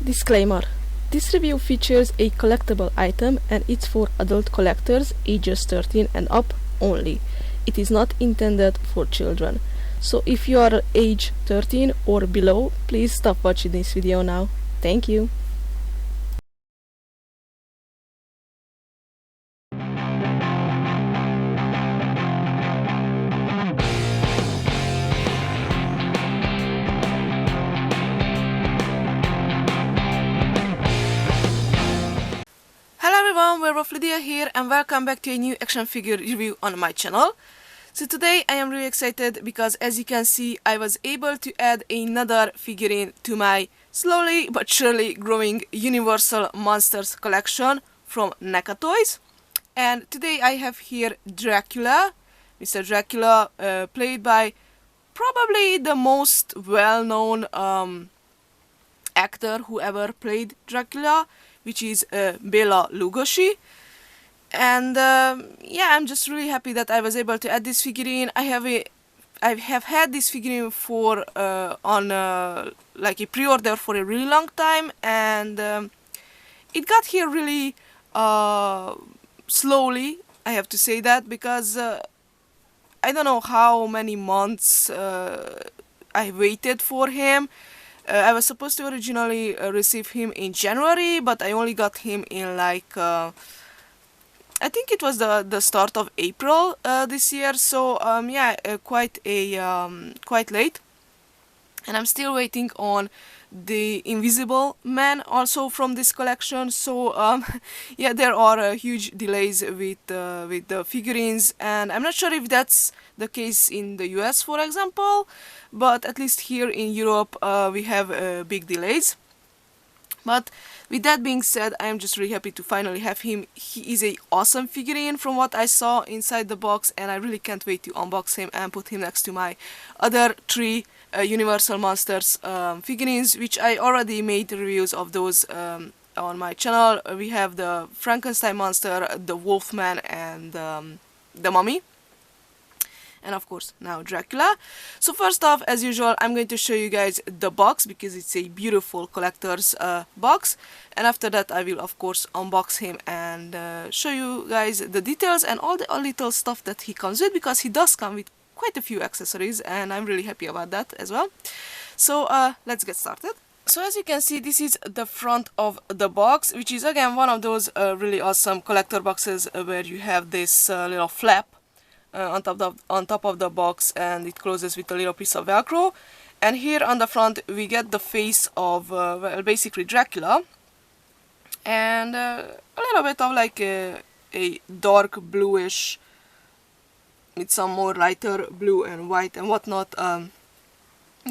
Disclaimer: this review features a collectible item and it's for adult collectors ages 13 and up only. It is not intended for children. So if you are age 13 or below, please stop watching this video now. Thank you. Hello everyone, WerewolfLydia here and welcome back to a new action figure review on my channel. So today I am really excited because, as you can see, I was able to add another figurine to my slowly but surely growing Universal Monsters collection from NECA Toys. And today I have here Dracula, Mr. Dracula, played by probably the most well-known actor who ever played Dracula, which is Bela Lugosi. And yeah, I'm just really happy that I was able to add this figurine. I have had this figurine for on like a pre-order for a really long time, and it got here really slowly, I have to say that, because I don't know how many months I waited for him. I was supposed to originally receive him in January, but I only got him in like I think it was the start of April this year. So yeah, quite late, and I'm still waiting on the Invisible Man also from this collection. So yeah, there are huge delays with the figurines, and I'm not sure if that's the case in the US, for example, but at least here in Europe we have big delays. But with that being said, I am just really happy to finally have him. He is an awesome figurine from what I saw inside the box, and I really can't wait to unbox him and put him next to my other three Universal Monsters figurines, which I already made reviews of those on my channel. We have the Frankenstein monster, the Wolfman, and the Mummy. And of course now Dracula. So first off, as usual, I'm going to show you guys the box because it's a beautiful collector's box, and after that I will of course unbox him and show you guys the details and all the little stuff that he comes with, because he does come with quite a few accessories, and I'm really happy about that as well. So let's get started. So as you can see, this is the front of the box, which is again one of those really awesome collector boxes where you have this little flap on top of the box, and it closes with a little piece of Velcro. And here on the front we get the face of well, basically Dracula, and a little bit of like a dark bluish with some more lighter blue and white and whatnot,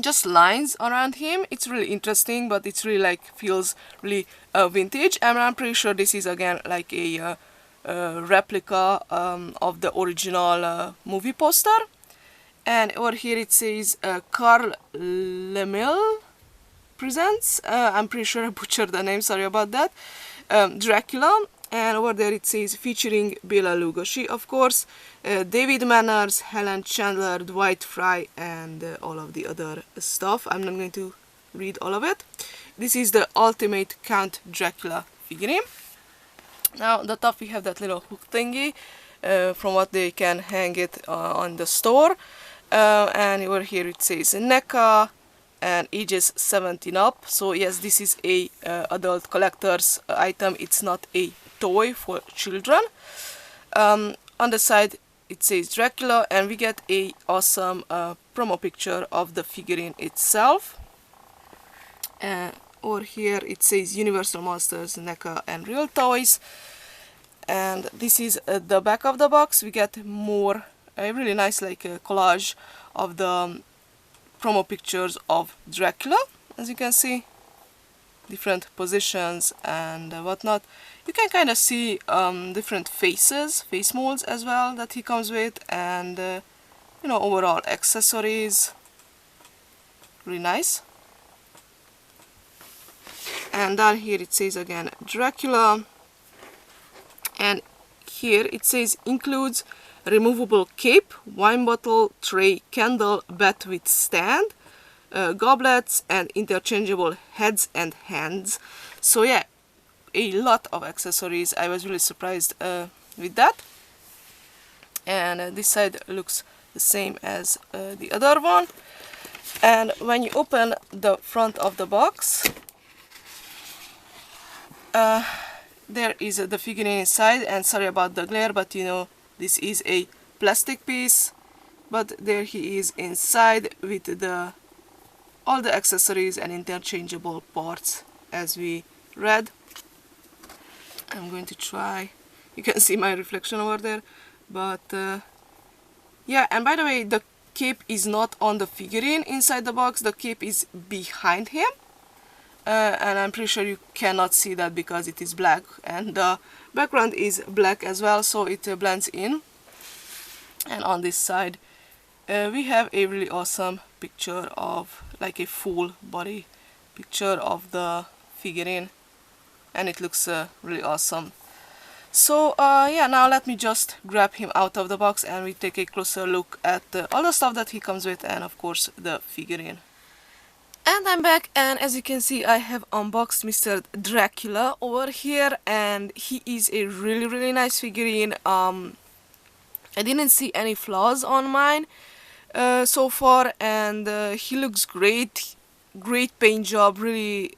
just lines around him. It's really interesting, but it's really like feels really vintage, and I'm pretty sure this is again like a replica of the original movie poster. And over here it says Carl Lemel presents, I'm pretty sure I butchered the name, sorry about that, Dracula. And over there it says featuring Bela Lugosi, of course, David Manners, Helen Chandler, Dwight Fry, and all of the other stuff. I'm not going to read all of it. This is the ultimate Count Dracula figurine. Now, on the top we have that little hook thingy, from what they can hang it on the store. And over here it says NECA and ages 17 up. So yes, this is a adult collector's item. It's not a toy for children. On the side it says Dracula, and we get a awesome promo picture of the figurine itself. Over here it says Universal Monsters, NECA, and Real Toys. And this is the back of the box. We get more, a really nice like collage of the promo pictures of Dracula, as you can see, different positions and whatnot. You can kind of see different face molds as well that he comes with, and you know, overall accessories, really nice. And down here it says again Dracula, and here it says includes removable cape, wine bottle, tray, candle, bat with stand, goblets and interchangeable heads and hands. So yeah, a lot of accessories. I was really surprised with that. And this side looks the same as the other one. And when you open the front of the box, there is the figurine inside, and sorry about the glare, but you know, this is a plastic piece, but there he is inside with all the accessories and interchangeable parts as we read. I'm going to try, you can see my reflection over there, but yeah. And by the way, the cape is not on the figurine inside the box, the cape is behind him. And I'm pretty sure you cannot see that because it is black, and the background is black as well, so it blends in. And on this side we have a really awesome picture of, like, a full body picture of the figurine, and it looks really awesome. So yeah, now let me just grab him out of the box and we take a closer look at all the stuff that he comes with, and of course the figurine. And I'm back, and as you can see, I have unboxed Mr. Dracula over here, and he is a really nice figurine. I didn't see any flaws on mine so far, and he looks great. Great paint job. Really,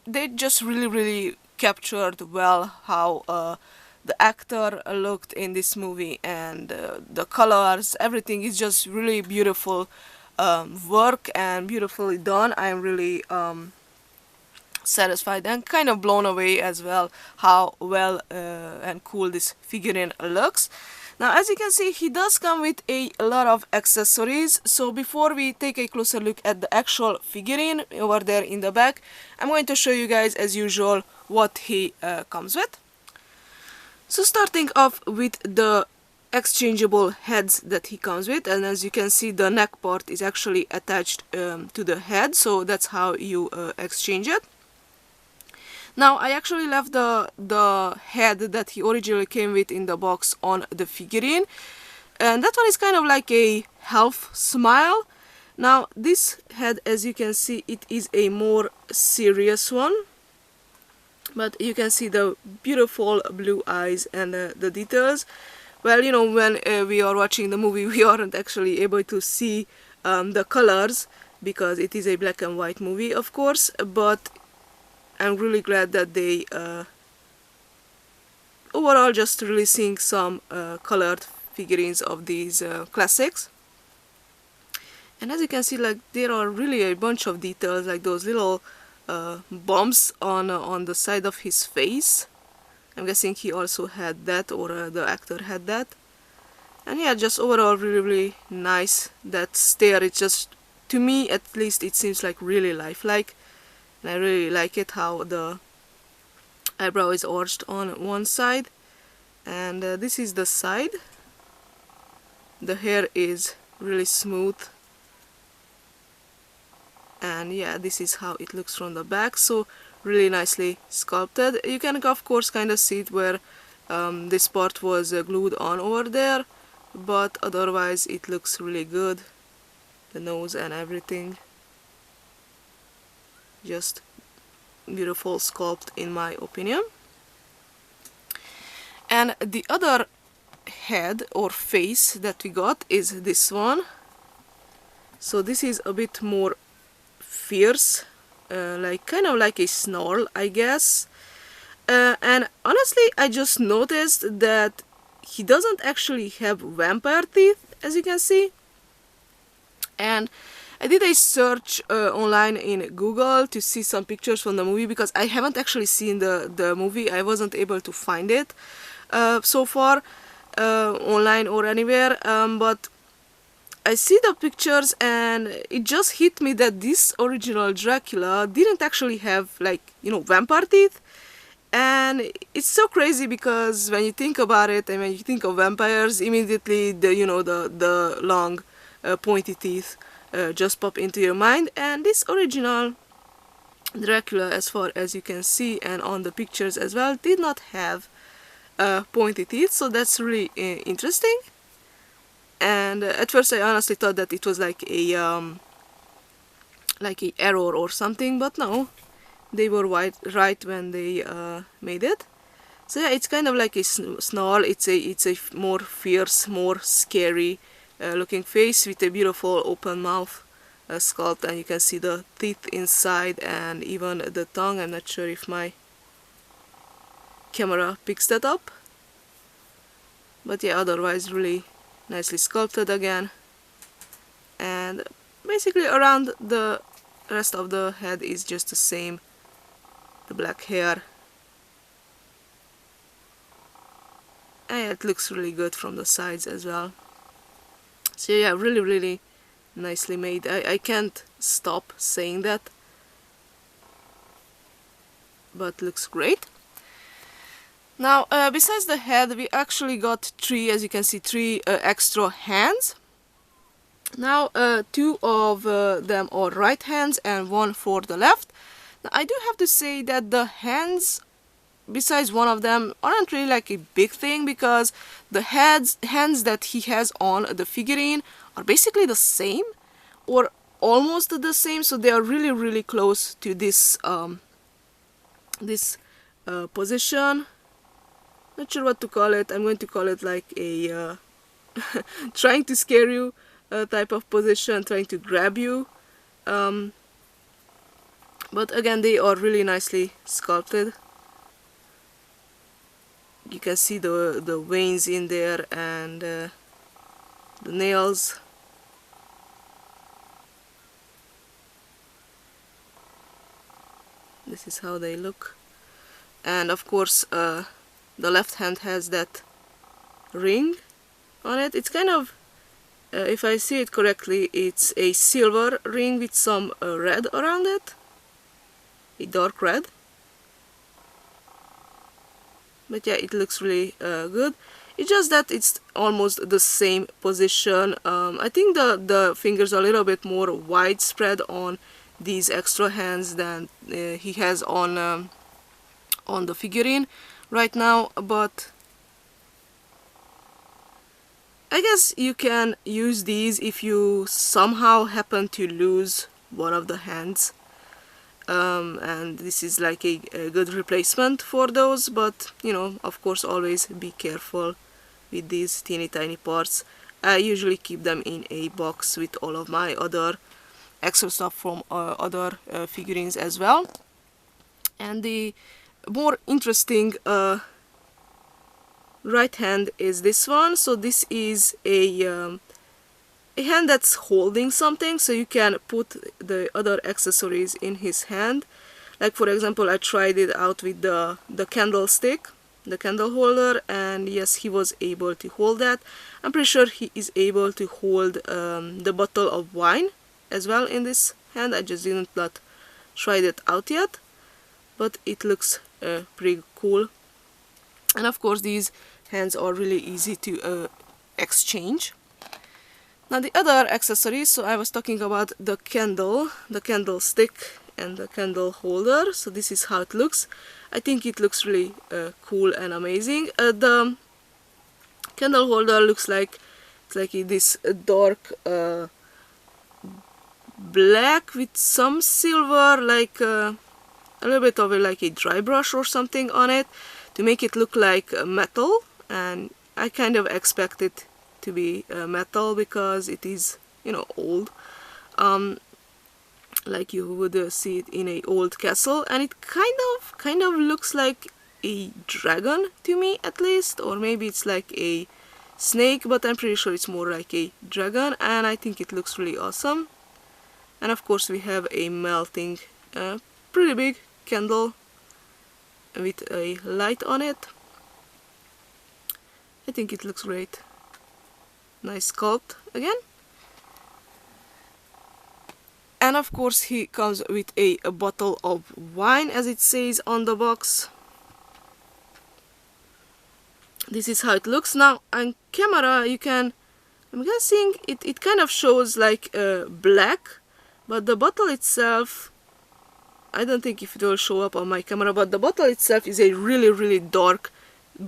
they just really captured well how the actor looked in this movie, and the colors, everything is just really beautiful work and beautifully done. I'm really satisfied and kind of blown away as well how well and cool this figurine looks. Now, as you can see, he does come with a lot of accessories. So before we take a closer look at the actual figurine over there in the back, I'm going to show you guys, as usual, what he comes with. So starting off with the exchangeable heads that he comes with, and as you can see, the neck part is actually attached to the head, so that's how you exchange it. Now, I actually left the head that he originally came with in the box on the figurine, and that one is kind of like a half smile. Now, this head, as you can see, it is a more serious one, but you can see the beautiful blue eyes and the details. Well, you know, when we are watching the movie, we aren't actually able to see the colors because it is a black and white movie, of course, but I'm really glad that they overall just releasing some colored figurines of these classics. And as you can see, like, there are really a bunch of details, like those little bumps on the side of his face. I'm guessing he also had that, or the actor had that. And yeah, just overall really nice. That stare, it's just, to me at least, it seems like really lifelike. And I really like it how the eyebrow is arched on one side. And this is the side. The hair is really smooth. And yeah, this is how it looks from the back. So really nicely sculpted. You can of course kind of see it where this part was glued on over there, but otherwise it looks really good. The nose and everything, just beautiful sculpt in my opinion. And the other head or face that we got is this one. So this is a bit more fierce, like kind of like a snarl, I guess. And honestly, I just noticed that he doesn't actually have vampire teeth, as you can see. And I did a search online in Google to see some pictures from the movie, because I haven't actually seen the movie. I wasn't able to find it so far online or anywhere, but I see the pictures and it just hit me that this original Dracula didn't actually have, like, you know, vampire teeth. And it's so crazy because when you think about it, and when you think of vampires, immediately the long pointy teeth just pop into your mind. And this original Dracula, as far as you can see and on the pictures as well, did not have pointy teeth, so that's really interesting. And at first I honestly thought that it was like a like a error or something, but no, they were right when they made it. So yeah, it's kind of like a snarl. It's a more fierce, more scary looking face with a beautiful open mouth sculpt, and you can see the teeth inside and even the tongue. I'm not sure if my camera picks that up, but yeah, otherwise really nicely sculpted again. And basically around the rest of the head is just the same, the black hair. And it looks really good from the sides as well. So yeah, really nicely made. I can't stop saying that, but looks great. Now besides the head, we actually got three, as you can see, three extra hands. Now two of them are right hands and one for the left. Now I do have to say that the hands, besides one of them, aren't really like a big thing, because the hands that he has on the figurine are basically the same or almost the same, so they are really close to this position. Not sure what to call it. I'm going to call it like a trying to scare you type of position, trying to grab you. But again, they are really nicely sculpted. You can see the veins in there and the nails. This is how they look. And of course the left hand has that ring on it. It's kind of, if I see it correctly, it's a silver ring with some red around it, a dark red. But yeah, it looks really good. It's just that it's almost the same position. I think the fingers are a little bit more widespread on these extra hands than he has on the figurine right now, but I guess you can use these if you somehow happen to lose one of the hands. And this is like a good replacement for those, but you know, of course, always be careful with these teeny tiny parts. I usually keep them in a box with all of my other extra stuff from other figurines as well. And the more interesting right hand is this one. So this is a hand that's holding something, so you can put the other accessories in his hand. Like for example, I tried it out with the candlestick, the candle holder, and yes, he was able to hold that. I'm pretty sure he is able to hold the bottle of wine as well in this hand. I just didn't try it out yet, but it looks pretty cool. And of course, these hands are really easy to exchange. Now the other accessories, so I was talking about the candle, the candlestick and the candle holder. So this is how it looks. I think it looks really cool and amazing. The candle holder looks like it's like this dark black with some silver, like a little bit of like a dry brush or something on it to make it look like metal, and I kind of expect it to be metal because it is, you know, old, like you would see it in a old castle, and it kind of looks like a dragon to me, at least, or maybe it's like a snake, but I'm pretty sure it's more like a dragon, and I think it looks really awesome. And of course we have a melting pretty big candle with a light on it. I think it looks great. Nice sculpt again. And of course he comes with a bottle of wine, as it says on the box. This is how it looks. Now on camera you can, I'm guessing it kind of shows like black, but the bottle itself, I don't think if it will show up on my camera, but the bottle itself is a really dark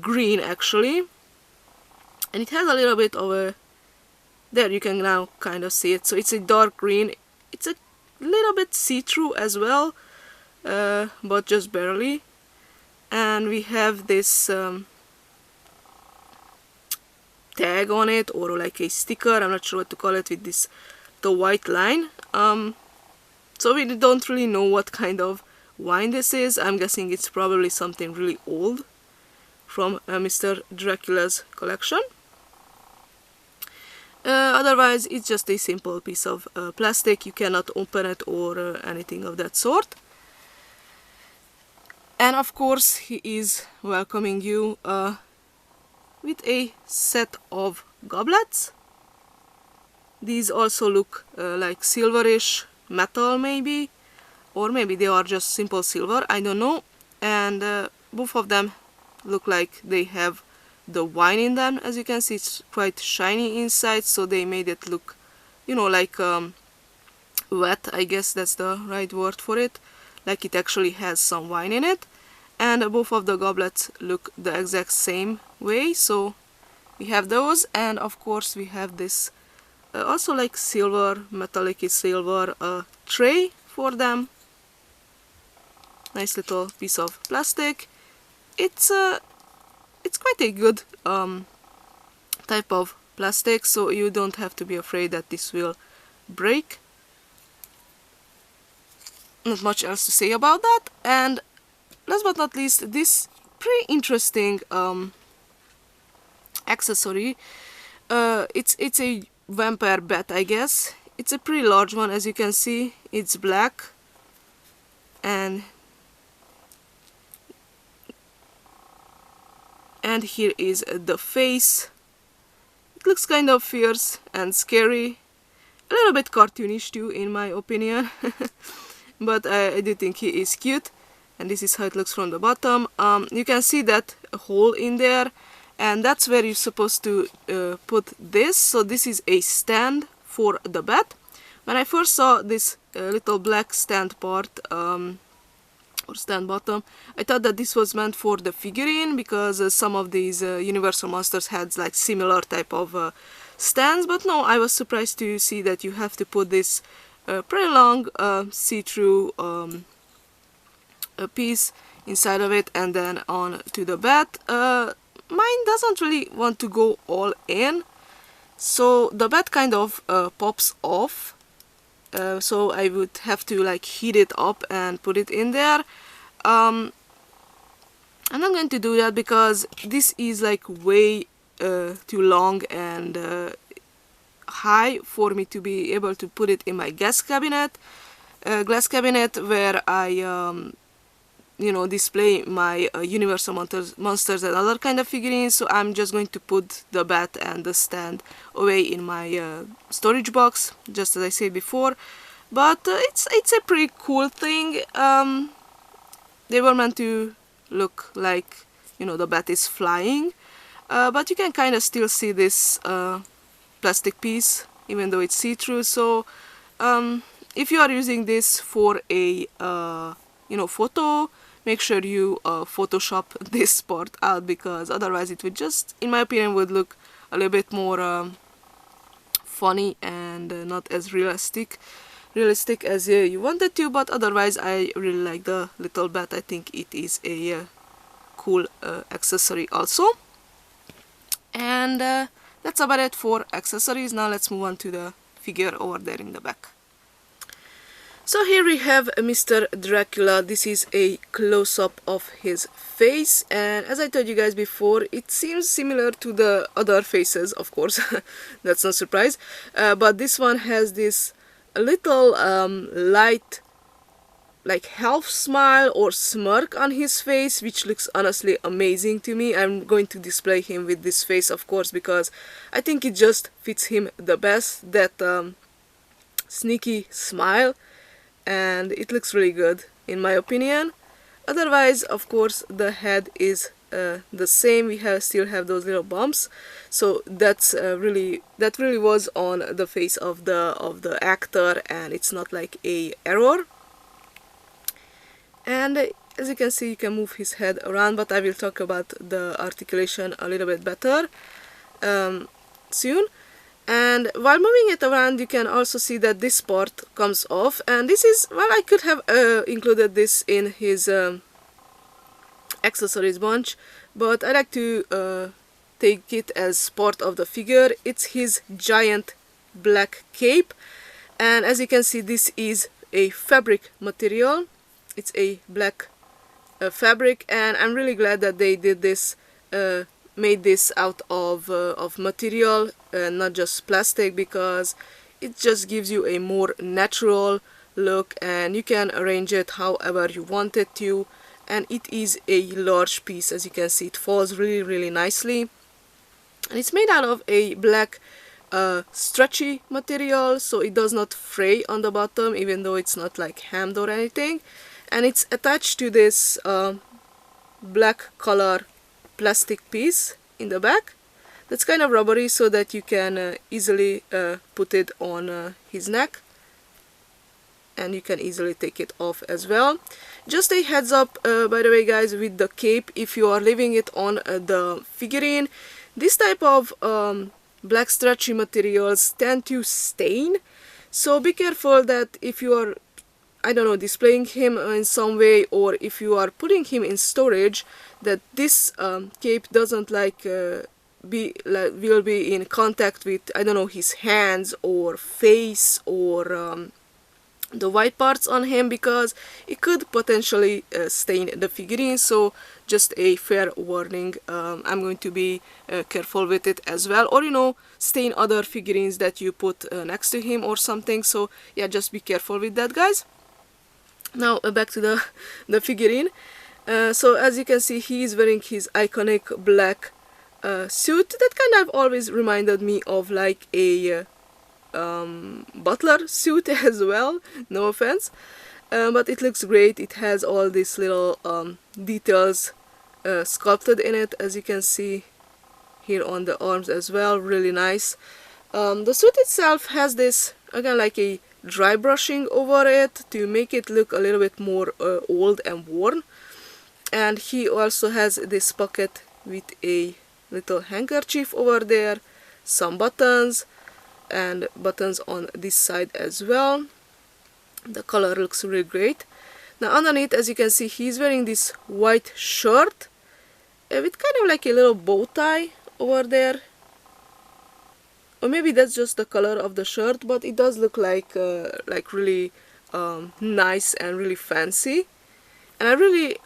green actually, and it has a little bit of a, there you can now kind of see it, so it's a dark green. It's a little bit see-through as well, but just barely. And we have this tag on it, or like a sticker, I'm not sure what to call it, with this the white line. So we don't really know what kind of wine this is. I'm guessing it's probably something really old from Mr. Dracula's collection. Otherwise, it's just a simple piece of plastic. You cannot open it or anything of that sort. And of course, he is welcoming you with a set of goblets. These also look like silverish metal, maybe, or maybe they are just simple silver, I don't know. And both of them look like they have the wine in them. As you can see, it's quite shiny inside, so they made it look, you know, like wet, I guess that's the right word for it, like it actually has some wine in it. And both of the goblets look the exact same way, so we have those. And of course we have this also like silver, metallic silver tray for them. Nice little piece of plastic. It's quite a good type of plastic, so you don't have to be afraid that this will break. Not much else to say about that. And last but not least, this pretty interesting accessory. It's a vampire bat, I guess. It's a pretty large one, as you can see. It's black, and here is the face. It looks kind of fierce and scary, a little bit cartoonish too, in my opinion. But I do think he is cute. And this is how it looks from the bottom. You can see that hole in there, and that's where you're supposed to put this. So this is a stand for the bat. When I first saw this little black stand part, or stand bottom, I thought that this was meant for the figurine, because some of these Universal Monsters had like similar type of stands. But no, I was surprised to see that you have to put this pretty long see-through a piece inside of it and then on to the bat. Mine doesn't really want to go all in, so the bat kind of pops off, so I would have to like heat it up and put it in there. I'm not going to do that because this is like way too long and high for me to be able to put it in my glass cabinet where I you know, display my Universal Monsters and other kind of figurines. So I'm just going to put the bat and the stand away in my storage box, just as I said before. But it's a pretty cool thing. They were meant to look like, you know, the bat is flying, but you can kind of still see this plastic piece even though it's see-through. So if you are using this for a you know, photo, make sure you Photoshop this part out, because otherwise it would just, in my opinion, would look a little bit more funny and not as realistic as you wanted to. But otherwise I really like the little bat. I think it is a cool accessory also. And that's about it for accessories. Now let's move on to the figure over there in the back. So here we have Mr. Dracula. This is a close-up of his face, and as I told you guys before, it seems similar to the other faces, of course. That's no surprise, but this one has this little light, like half smile or smirk on his face, which looks honestly amazing to me. I'm going to display him with this face, of course, because I think it just fits him the best, that sneaky smile, and it looks really good in my opinion. Otherwise, of course, the head is the same. We still have those little bumps, so that really was on the face of the actor, and it's not like a error. And as you can see, you can move his head around, but I will talk about the articulation a little bit better soon. And while moving it around, you can also see that this part comes off, and this is, well, I could have included this in his accessories bunch, but I like to take it as part of the figure. It's his giant black cape, and as you can see, this is a fabric material. It's a black fabric, and I'm really glad that they did this, made this out of material, not just plastic, because it just gives you a more natural look, and you can arrange it however you want it to. And it is a large piece. As you can see, it falls really nicely, and it's made out of a black stretchy material, so it does not fray on the bottom, even though it's not like hemmed or anything. And it's attached to this black color plastic piece in the back that's kind of rubbery, so that you can easily put it on his neck, and you can easily take it off as well. Just a heads up, by the way guys, with the cape, if you are leaving it on the figurine, this type of black stretchy materials tend to stain, so be careful that if you are, I don't know, displaying him in some way, or if you are putting him in storage, that this cape doesn't will be in contact with, I don't know, his hands or face or the white parts on him, because it could potentially stain the figurine. So just a fair warning, I'm going to be careful with it as well, or, you know, stain other figurines that you put next to him or something. So yeah, just be careful with that, guys. Now back to the figurine. So as you can see, he is wearing his iconic black suit that kind of always reminded me of like a butler suit as well, no offense, but it looks great. It has all these little details sculpted in it, as you can see here on the arms as well, really nice. The suit itself has this, again, like a dry brushing over it to make it look a little bit more old and worn, and he also has this pocket with a little handkerchief over there, some buttons, and buttons on this side as well. The color looks really great. Now underneath, as you can see, he's wearing this white shirt with kind of like a little bow tie over there, or maybe that's just the color of the shirt, but it does look like really nice and really fancy. And I really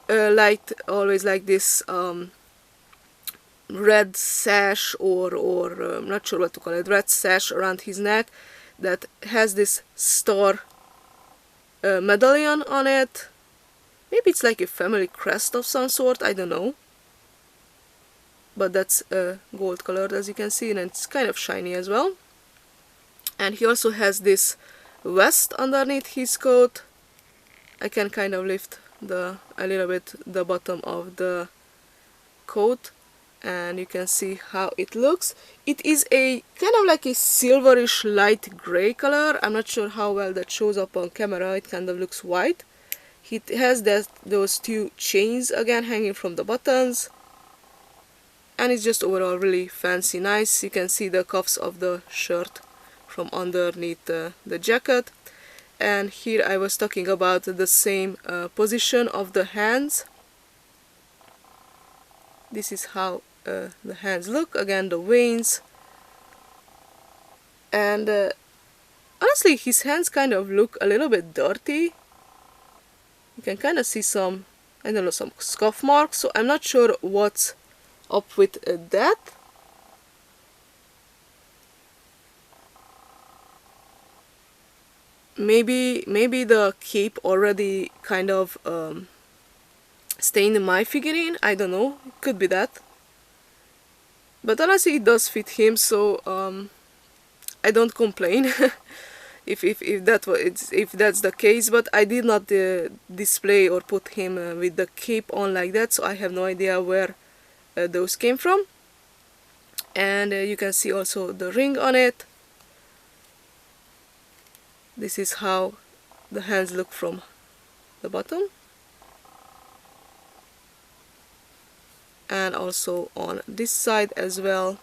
always like this red sash, or I'm not sure what to call it, red sash around his neck that has this star medallion on it. Maybe it's like a family crest of some sort, I don't know, but that's gold colored, as you can see, and it's kind of shiny as well. And he also has this vest underneath his coat. I can kind of lift a little bit the bottom of the coat, and you can see how it looks. It is a kind of like a silverish light gray color. I'm not sure how well that shows up on camera. It kind of looks white. It has those two chains again hanging from the buttons, and it's just overall really fancy, nice. You can see the cuffs of the shirt from underneath the jacket. And here I was talking about the same position of the hands. This is how the hands look, again the veins, and honestly his hands kind of look a little bit dirty. You can kind of see some, I don't know, some scuff marks, so I'm not sure what's up with that. Maybe the cape already kind of stained my figurine, I don't know, it could be that. But honestly it does fit him, so I don't complain if that's the case. But I did not display or put him with the cape on like that, so I have no idea where those came from. And you can see also the ring on it. This is how the hands look from the bottom, and also on this side as well.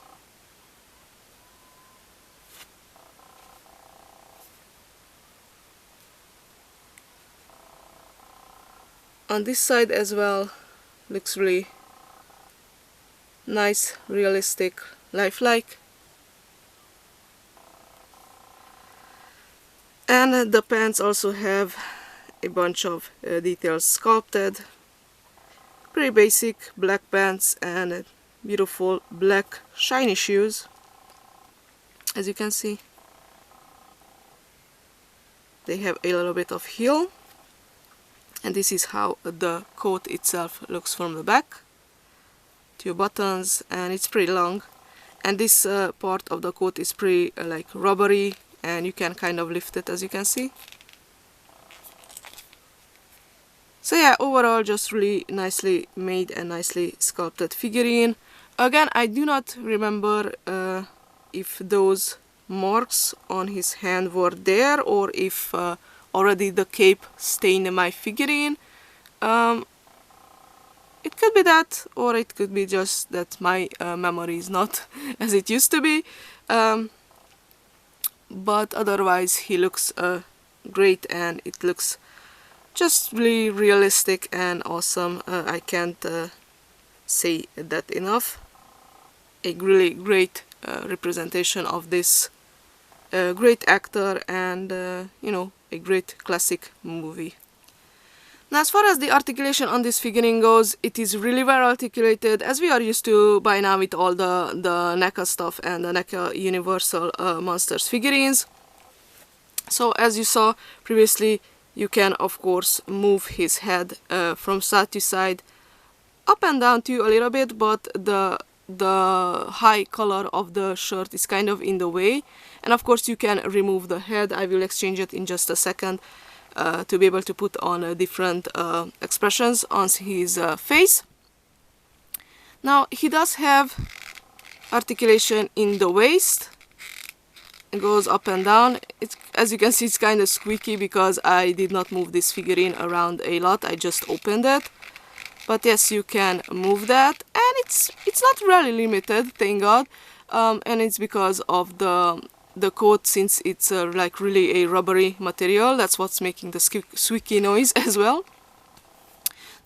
on this side as well. Looks really nice, realistic, lifelike. And the pants also have a bunch of details sculpted. Pretty basic black pants and beautiful black shiny shoes. As you can see, they have a little bit of heel. And this is how the coat itself looks from the back. Two buttons, and it's pretty long. And this part of the coat is pretty like rubbery, and you can kind of lift it, as you can see. So yeah, overall just really nicely made and nicely sculpted figurine. Again, I do not remember if those marks on his hand were there, or if already the cape stained my figurine. It could be that, or it could be just that my memory is not as it used to be. But otherwise he looks great, and it looks just really realistic and awesome. I can't say that enough. A really great representation of this great actor, and you know, a great classic movie. Now, as far as the articulation on this figurine goes, it is really well articulated, as we are used to by now with all the NECA stuff and the NECA Universal Monsters figurines. So as you saw previously, you can of course move his head from side to side, up and down too a little bit, but the high color of the shirt is kind of in the way. And of course you can remove the head. I will exchange it in just a second to be able to put on different expressions on his face. Now he does have articulation in the waist. It goes up and down. It's, as you can see, it's kind of squeaky because I did not move this figurine around a lot. I just opened it. But yes, you can move that, and it's not really limited, thank God. And it's because of the coat, since it's like really a rubbery material. That's what's making the squeaky noise as well.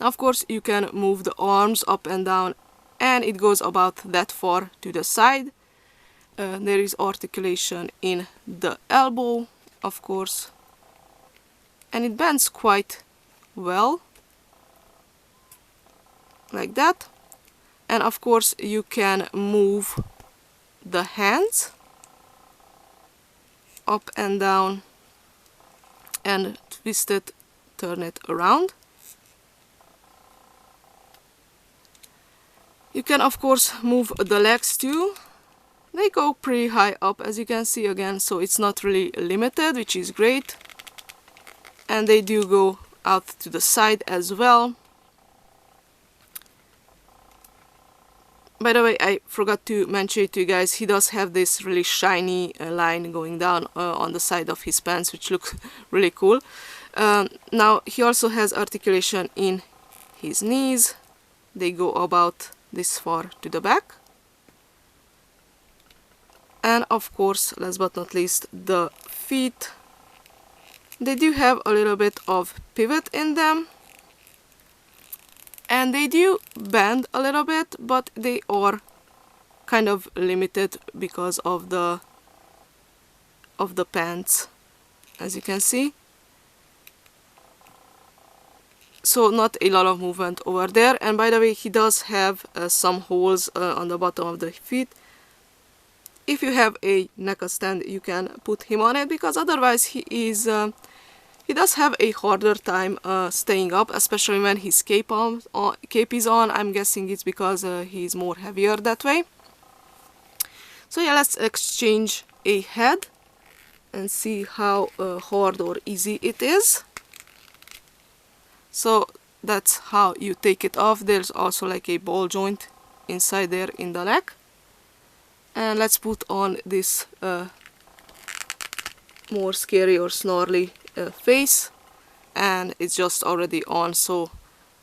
Now of course you can move the arms up and down, and it goes about that far to the side. There is articulation in the elbow, of course, and it bends quite well, like that. And of course you can move the hands up and down and twist it, turn it around. You can of course move the legs too. They go pretty high up, as you can see again, so it's not really limited, which is great. And they do go out to the side as well. By the way, I forgot to mention it to you guys, he does have this really shiny line going down on the side of his pants, which looks really cool. Now he also has articulation in his knees. They go about this far to the back. And of course, last but not least, the feet. They do have a little bit of pivot in them, and they do bend a little bit, but they are kind of limited because of the pants, as you can see. So not a lot of movement over there. And by the way, he does have some holes on the bottom of the feet. If you have a NECA stand, you can put him on it, because otherwise he does have a harder time staying up, especially when his cape is on. I'm guessing it's because he's more heavier that way. So yeah, let's exchange a head and see how hard or easy it is. So that's how you take it off. There's also like a ball joint inside there in the neck. And let's put on this more scary or snarly face, and it's just already on. So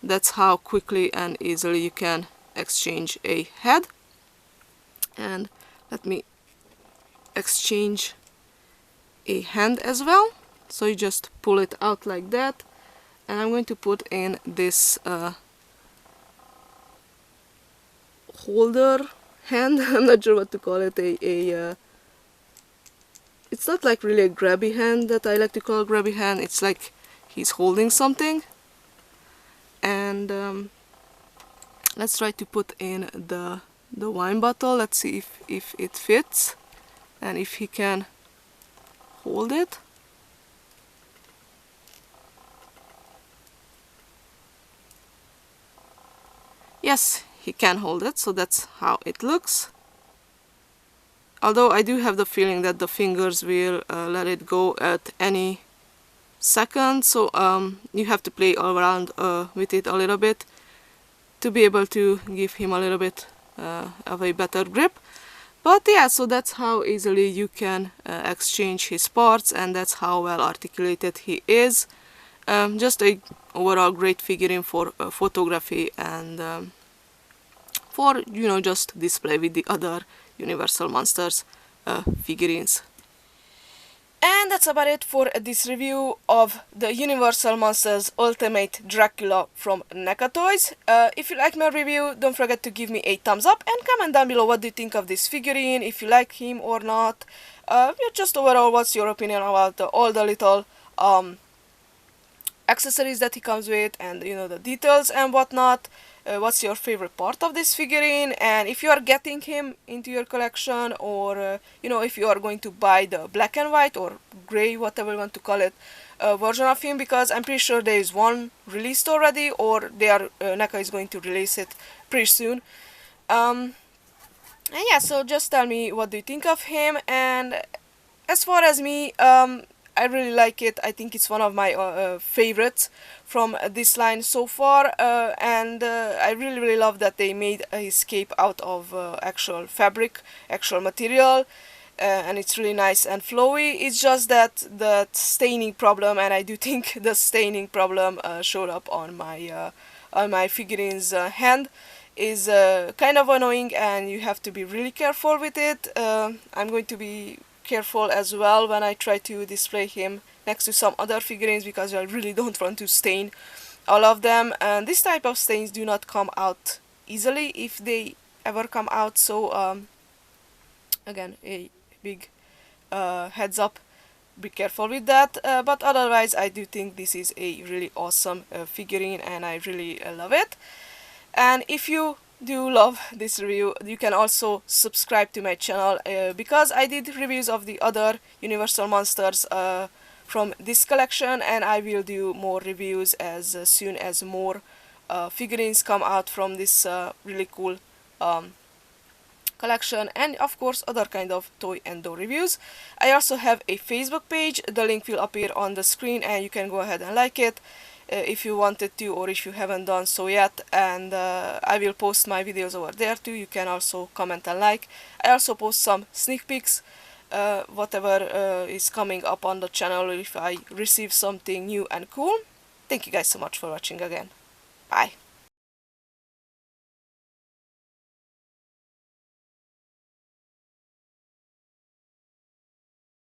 that's how quickly and easily you can exchange a head. And let me exchange a hand as well. So you just pull it out like that, and I'm going to put in this holder hand. I'm not sure what to call it. It's not like really a grabby hand that I like to call a grabby hand. It's like he's holding something. And let's try to put in the wine bottle. Let's see if it fits and if he can hold it. Yes, he can hold it, so that's how it looks. Although I do have the feeling that the fingers will let it go at any second, so you have to play around with it a little bit to be able to give him a little bit of a better grip. But yeah, so that's how easily you can exchange his parts, and that's how well articulated he is. Just a overall great figurine for photography and for, you know, just display with the other Universal Monsters figurines. And that's about it for this review of the Universal Monsters Ultimate Dracula from NECA Toys. If you like my review, don't forget to give me a thumbs up and comment down below what do you think of this figurine, if you like him or not. Just overall, what's your opinion about all the little accessories that he comes with, and you know, the details and whatnot. What's your favorite part of this figurine, and if you are getting him into your collection, or you know, if you are going to buy the black and white or gray, whatever you want to call it, version of him, because I'm pretty sure there is one released already, or they are NECA is going to release it pretty soon. And yeah, so just tell me what do you think of him. And as far as me, I really like it. I think it's one of my favorites from this line so far, and I really love that they made his cape out of actual fabric, actual material, and it's really nice and flowy. It's just that the staining problem, and I do think the staining problem showed up on my figurine's hand, is kind of annoying, and you have to be really careful with it. I'm going to be careful as well when I try to display him next to some other figurines, because I really don't want to stain all of them, and this type of stains do not come out easily if they ever come out. So again, a big heads up, be careful with that. But otherwise, I do think this is a really awesome figurine, and I really love it. And if you do love this review, you can also subscribe to my channel, because I did reviews of the other Universal Monsters from this collection, and I will do more reviews as soon as more figurines come out from this really cool collection, and of course other kind of toy and doll reviews. I also have a Facebook page. The link will appear on the screen, and you can go ahead and like it if you wanted to, or if you haven't done so yet. And I will post my videos over there too. You can also comment and like. I also post some sneak peeks, whatever is coming up on the channel, if I receive something new and cool. Thank you guys so much for watching again. Bye.